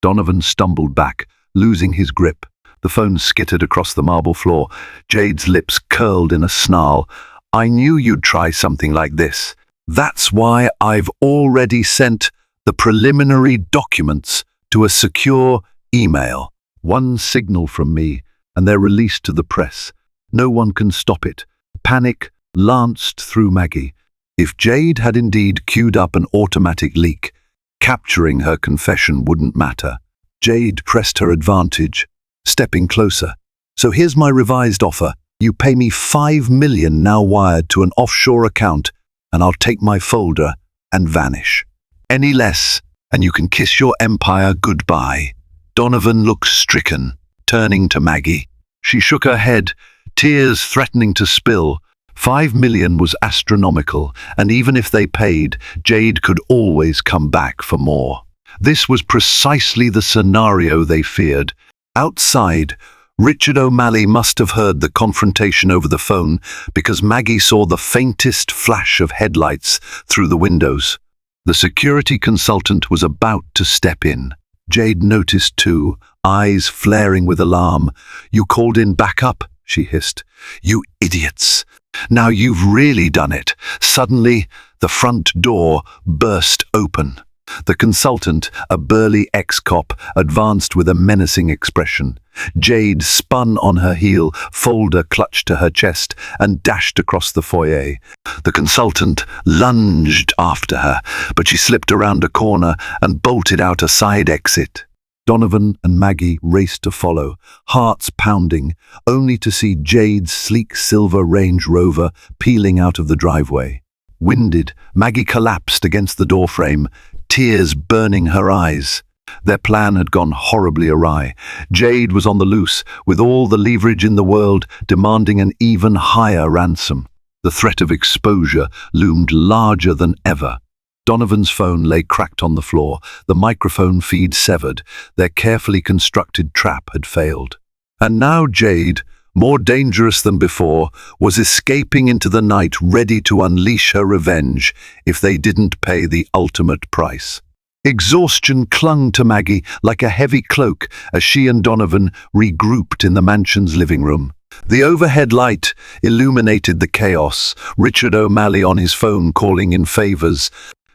Donovan stumbled back, losing his grip. The phone skittered across the marble floor. Jade's lips curled in a snarl. "I knew you'd try something like this. That's why I've already sent the preliminary documents to a secure email. One signal from me, and they're released to the press. No one can stop it." Panic lanced through Maggie. If Jade had indeed queued up an automatic leak, capturing her confession wouldn't matter. Jade pressed her advantage, stepping closer. "So here's my revised offer. You pay me $5 million now wired to an offshore account, and I'll take my folder and vanish. Any less, and you can kiss your empire goodbye." Donovan looked stricken, turning to Maggie. She shook her head, tears threatening to spill. 5 million was astronomical, and even if they paid, Jade could always come back for more. This was precisely the scenario they feared. Outside, Richard O'Malley must have heard the confrontation over the phone because Maggie saw the faintest flash of headlights through the windows. The security consultant was about to step in. Jade noticed too, eyes flaring with alarm. "You called in backup?" she hissed. "You idiots! Now you've really done it." Suddenly, the front door burst open. The consultant, a burly ex-cop, advanced with a menacing expression. Jade spun on her heel, folder clutched to her chest, and dashed across the foyer. The consultant lunged after her, but she slipped around a corner and bolted out a side exit. Donovan and Maggie raced to follow, hearts pounding, only to see Jade's sleek silver Range Rover peeling out of the driveway. Winded, Maggie collapsed against the doorframe, tears burning her eyes. Their plan had gone horribly awry. Jade was on the loose, with all the leverage in the world, demanding an even higher ransom. The threat of exposure loomed larger than ever. Donovan's phone lay cracked on the floor, the microphone feed severed. Their carefully constructed trap had failed. And now Jade, more dangerous than before, was escaping into the night, ready to unleash her revenge if they didn't pay the ultimate price. Exhaustion clung to Maggie like a heavy cloak as she and Donovan regrouped in the mansion's living room. The overhead light illuminated the chaos, Richard O'Malley on his phone calling in favors,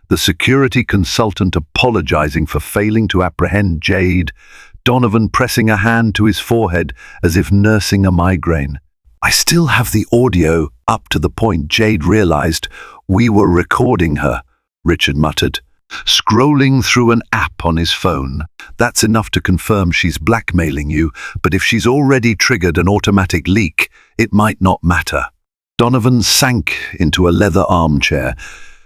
the security consultant apologizing for failing to apprehend Jade, Donovan pressing a hand to his forehead as if nursing a migraine. "I still have the audio up to the point Jade realized we were recording her," Richard muttered, scrolling through an app on his phone. "That's enough to confirm she's blackmailing you, but if she's already triggered an automatic leak, it might not matter." Donovan sank into a leather armchair,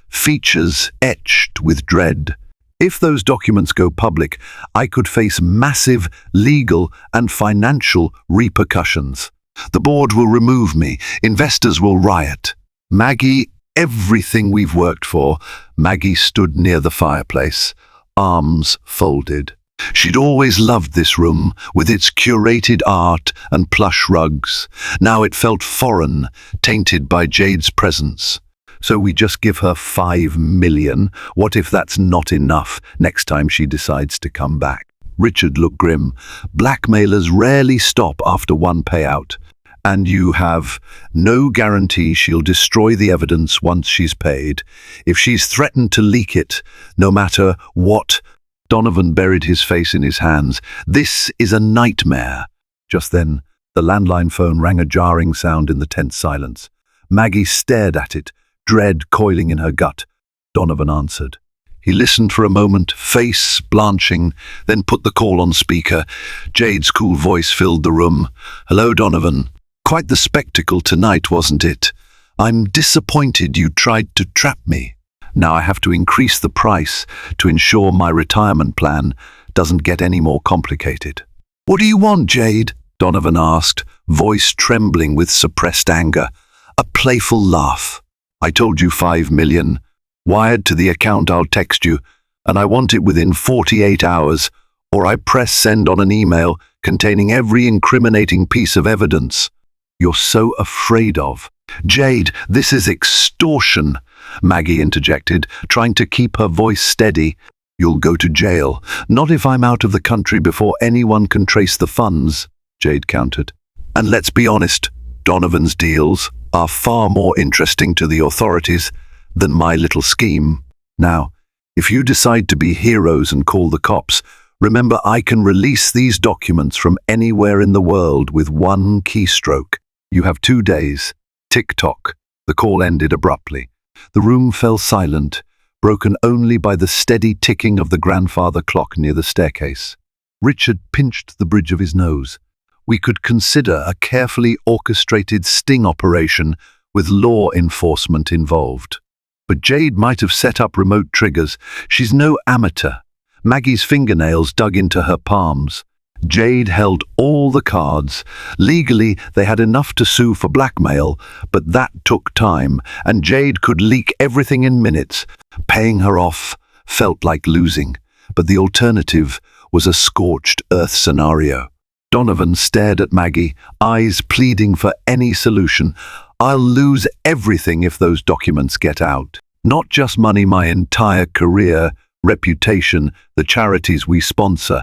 features etched with dread. "If those documents go public, I could face massive legal and financial repercussions. The board will remove me. Investors will riot. Maggie, everything we've worked for." Maggie stood near the fireplace, arms folded. She'd always loved this room, with its curated art and plush rugs. Now it felt foreign, tainted by Jade's presence. "So we just give her 5 million? What if that's not enough next time she decides to come back?" Richard looked grim. "Blackmailers rarely stop after one payout. And you have no guarantee she'll destroy the evidence once she's paid. If she's threatened to leak it, no matter what..." Donovan buried his face in his hands. "This is a nightmare." Just then, the landline phone rang a jarring sound in the tense silence. Maggie stared at it, dread coiling in her gut. Donovan answered. He listened for a moment, face blanching, then put the call on speaker. Jade's cool voice filled the room. "Hello, Donovan. Quite the spectacle tonight, wasn't it? I'm disappointed you tried to trap me. Now I have to increase the price to ensure my retirement plan doesn't get any more complicated." "What do you want, Jade?" Donovan asked, voice trembling with suppressed anger. A playful laugh. "I told you 5 million. Wired to the account I'll text you, and I want it within 48 hours, or I press send on an email containing every incriminating piece of evidence you're so afraid of." "Jade, this is extortion," Maggie interjected, trying to keep her voice steady. "You'll go to jail. Not if I'm out of the country before anyone can trace the funds," Jade countered. "And let's be honest, Donovan's deals are far more interesting to the authorities than my little scheme. Now, if you decide to be heroes and call the cops, remember I can release these documents from anywhere in the world with one keystroke. You have 2 days. Tick-tock." The call ended abruptly. The room fell silent, broken only by the steady ticking of the grandfather clock near the staircase. Richard pinched the bridge of his nose. "We could consider a carefully orchestrated sting operation with law enforcement involved. But Jade might have set up remote triggers. She's no amateur. Maggie's fingernails dug into her palms. Jade held all the cards. Legally, they had enough to sue for blackmail, but that took time, and Jade could leak everything in minutes. Paying her off felt like losing, but the alternative was a scorched earth scenario. Donovan stared at Maggie, eyes pleading for any solution. "I'll lose everything if those documents get out. Not just money, my entire career, reputation, the charities we sponsor.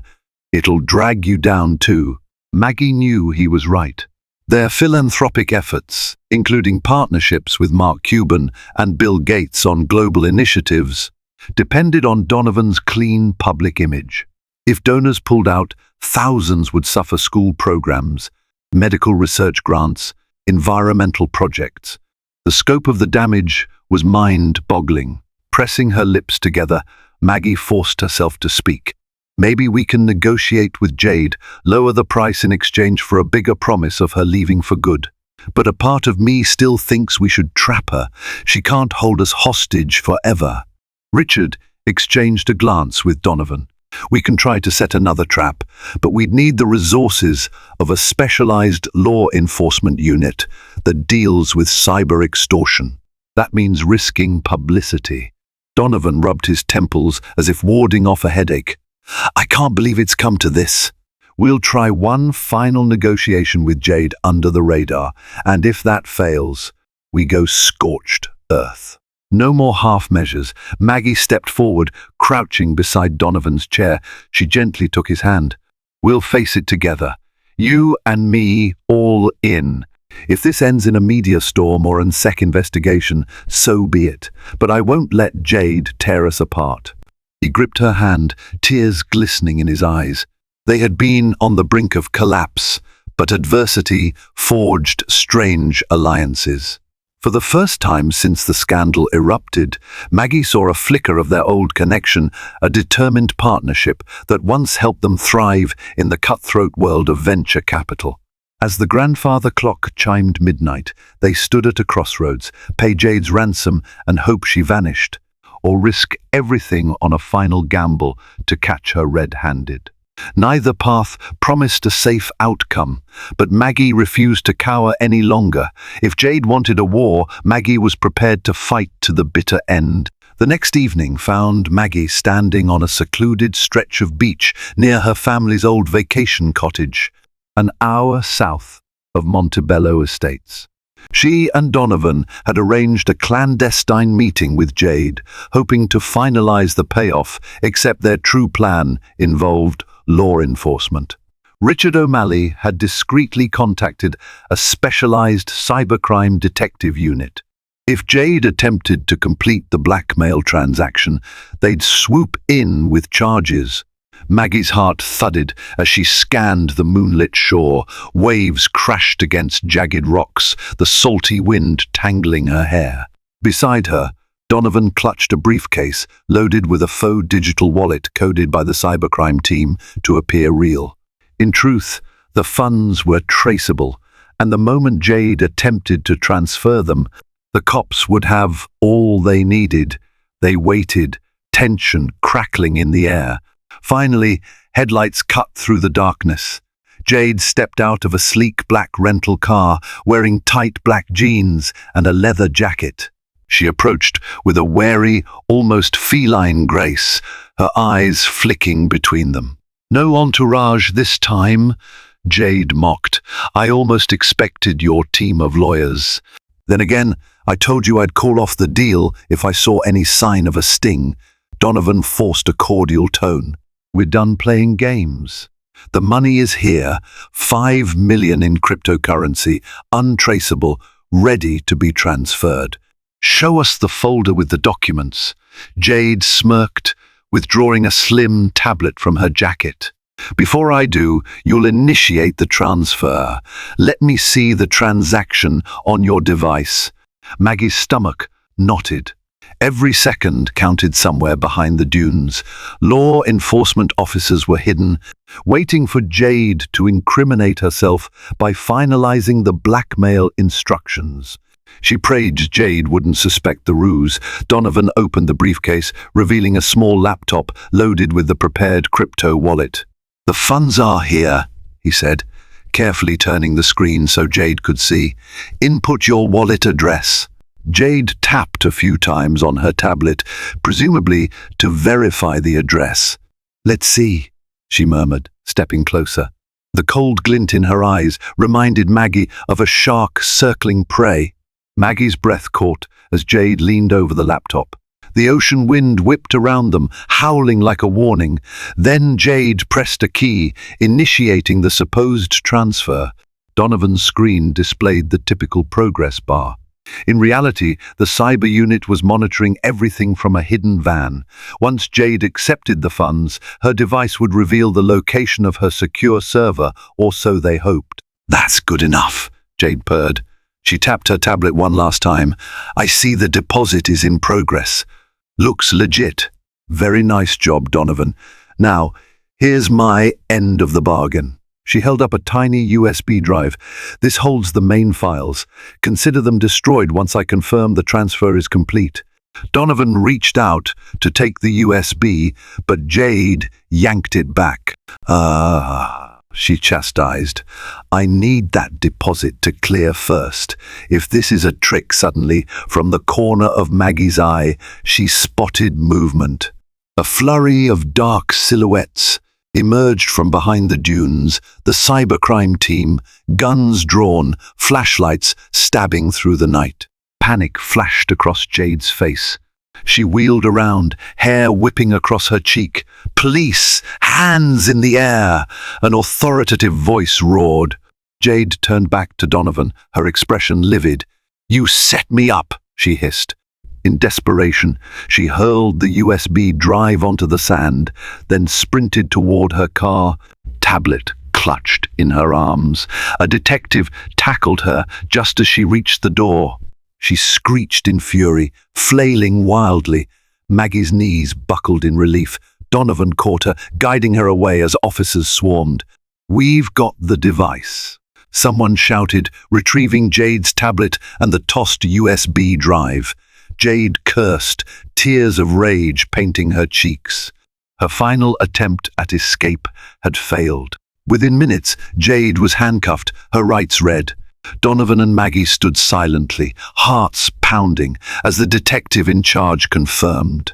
It'll drag you down too." Maggie knew he was right. Their philanthropic efforts, including partnerships with Mark Cuban and Bill Gates on global initiatives, depended on Donovan's clean public image. If donors pulled out, thousands would suffer school programs, medical research grants, environmental projects. The scope of the damage was mind-boggling. Pressing her lips together, Maggie forced herself to speak. "Maybe we can negotiate with Jade, lower the price in exchange for a bigger promise of her leaving for good. But a part of me still thinks we should trap her. She can't hold us hostage forever." Richard exchanged a glance with Donovan. "We can try to set another trap, but we'd need the resources of a specialized law enforcement unit that deals with cyber extortion. That means risking publicity." Donovan rubbed his temples as if warding off a headache. "I can't believe it's come to this. We'll try one final negotiation with Jade under the radar, and if that fails, we go scorched earth." No more half measures. Maggie stepped forward, crouching beside Donovan's chair. She gently took his hand. "We'll face it together. You and me, all in. If this ends in a media storm or an SEC investigation, so be it. But I won't let Jade tear us apart." He gripped her hand, tears glistening in his eyes. They had been on the brink of collapse, but adversity forged strange alliances. For the first time since the scandal erupted, Maggie saw a flicker of their old connection, a determined partnership that once helped them thrive in the cutthroat world of venture capital. As the grandfather clock chimed midnight, they stood at a crossroads, pay Jade's ransom and hope she vanished, or risk everything on a final gamble to catch her red-handed. Neither path promised a safe outcome, but Maggie refused to cower any longer. If Jade wanted a war, Maggie was prepared to fight to the bitter end. The next evening found Maggie standing on a secluded stretch of beach near her family's old vacation cottage, an hour south of Montebello Estates. She and Donovan had arranged a clandestine meeting with Jade, hoping to finalize the payoff, except their true plan involved law enforcement. Richard O'Malley had discreetly contacted a specialized cybercrime detective unit. If Jade attempted to complete the blackmail transaction, they'd swoop in with charges. Maggie's heart thudded as she scanned the moonlit shore. Waves crashed against jagged rocks, the salty wind tangling her hair. Beside her, Donovan clutched a briefcase loaded with a faux digital wallet coded by the cybercrime team to appear real. In truth, the funds were traceable, and the moment Jade attempted to transfer them, the cops would have all they needed. They waited, tension crackling in the air. Finally, headlights cut through the darkness. Jade stepped out of a sleek black rental car, wearing tight black jeans and a leather jacket. She approached with a wary, almost feline grace, her eyes flicking between them. "No entourage this time," Jade mocked. "I almost expected your team of lawyers. Then again, I told you I'd call off the deal if I saw any sign of a sting." Donovan forced a cordial tone. "We're done playing games. The money is here, 5 million in cryptocurrency, untraceable, ready to be transferred. Show us the folder with the documents." Jade smirked, withdrawing a slim tablet from her jacket. "Before I do, you'll initiate the transfer. Let me see the transaction on your device." Maggie's stomach knotted. Every second counted somewhere behind the dunes. Law enforcement officers were hidden, waiting for Jade to incriminate herself by finalizing the blackmail instructions. She prayed Jade wouldn't suspect the ruse. Donovan opened the briefcase, revealing a small laptop loaded with the prepared crypto wallet. "The funds are here," he said, carefully turning the screen so Jade could see. "Input your wallet address." Jade tapped a few times on her tablet, presumably to verify the address. "Let's see," she murmured, stepping closer. The cold glint in her eyes reminded Maggie of a shark circling prey. Maggie's breath caught as Jade leaned over the laptop. The ocean wind whipped around them, howling like a warning. Then Jade pressed a key, initiating the supposed transfer. Donovan's screen displayed the typical progress bar. In reality, the cyber unit was monitoring everything from a hidden van. Once Jade accepted the funds, her device would reveal the location of her secure server, or so they hoped. "That's good enough," Jade purred. She tapped her tablet one last time. "I see the deposit is in progress. Looks legit. Very nice job, Donovan. Now, here's my end of the bargain." She held up a tiny USB drive. "This holds the main files. Consider them destroyed once I confirm the transfer is complete." Donovan reached out to take the USB, but Jade yanked it back. She chastised. "I need that deposit to clear first." If this is a trick, suddenly, from the corner of Maggie's eye, she spotted movement. A flurry of dark silhouettes emerged from behind the dunes, the cybercrime team, guns drawn, flashlights stabbing through the night. Panic flashed across Jade's face. She wheeled around, hair whipping across her cheek. "Police! Hands in the air!" An authoritative voice roared. Jade turned back to Donovan, her expression livid. "You set me up," she hissed. In desperation, she hurled the USB drive onto the sand, then sprinted toward her car, tablet clutched in her arms. A detective tackled her just as she reached the door. She screeched in fury, flailing wildly. Maggie's knees buckled in relief. Donovan caught her, guiding her away as officers swarmed. "We've got the device," someone shouted, retrieving Jade's tablet and the tossed USB drive. Jade cursed, tears of rage painting her cheeks. Her final attempt at escape had failed. Within minutes, Jade was handcuffed, her rights read. Donovan and Maggie stood silently, hearts pounding, as the detective in charge confirmed.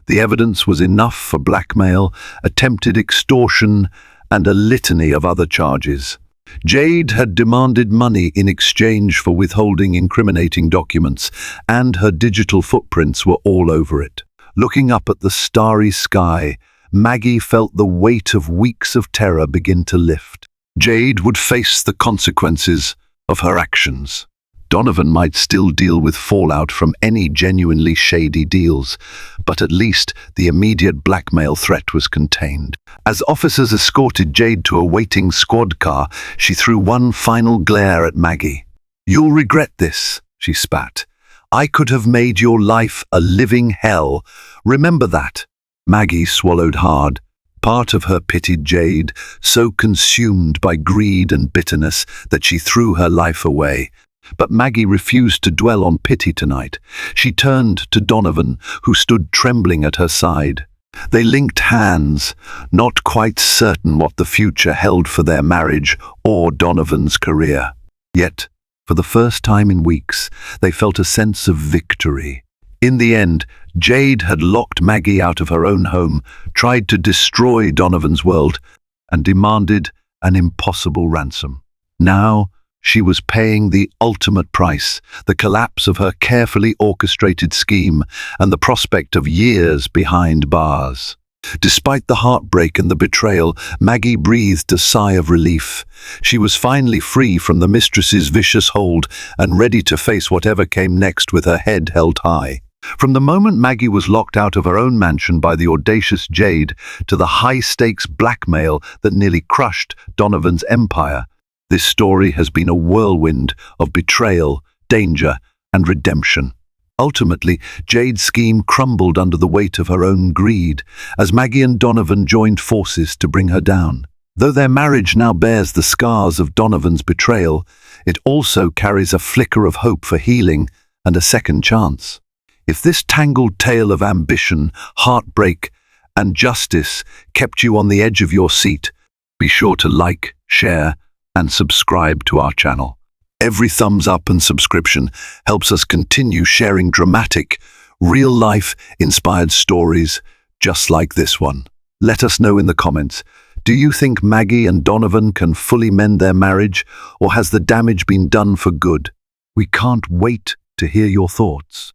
The evidence was enough for blackmail, attempted extortion, and a litany of other charges. Jade had demanded money in exchange for withholding incriminating documents, and her digital footprints were all over it. Looking up at the starry sky, Maggie felt the weight of weeks of terror begin to lift. Jade would face the consequences of her actions. Donovan might still deal with fallout from any genuinely shady deals, but at least the immediate blackmail threat was contained. As officers escorted Jade to a waiting squad car, she threw one final glare at Maggie. "You'll regret this," she spat. "I could have made your life a living hell. Remember that." Maggie swallowed hard. Part of her pitied Jade, so consumed by greed and bitterness that she threw her life away. But Maggie refused to dwell on pity tonight. She turned to Donovan, who stood trembling at her side. They linked hands, not quite certain what the future held for their marriage or Donovan's career. Yet, for the first time in weeks, they felt a sense of victory. In the end, Jade had locked Maggie out of her own home, tried to destroy Donovan's world, and demanded an impossible ransom. Now, she was paying the ultimate price, the collapse of her carefully orchestrated scheme and the prospect of years behind bars. Despite the heartbreak and the betrayal, Maggie breathed a sigh of relief. She was finally free from the mistress's vicious hold and ready to face whatever came next with her head held high. From the moment Maggie was locked out of her own mansion by the audacious Jade to the high-stakes blackmail that nearly crushed Donovan's empire, this story has been a whirlwind of betrayal, danger, and redemption. Ultimately, Jade's scheme crumbled under the weight of her own greed, as Maggie and Donovan joined forces to bring her down. Though their marriage now bears the scars of Donovan's betrayal, it also carries a flicker of hope for healing and a second chance. If this tangled tale of ambition, heartbreak, and justice kept you on the edge of your seat, be sure to like, share, and subscribe to our channel. Every thumbs up and subscription helps us continue sharing dramatic, real-life inspired stories just like this one. Let us know in the comments, do you think Maggie and Donovan can fully mend their marriage, or has the damage been done for good? We can't wait to hear your thoughts.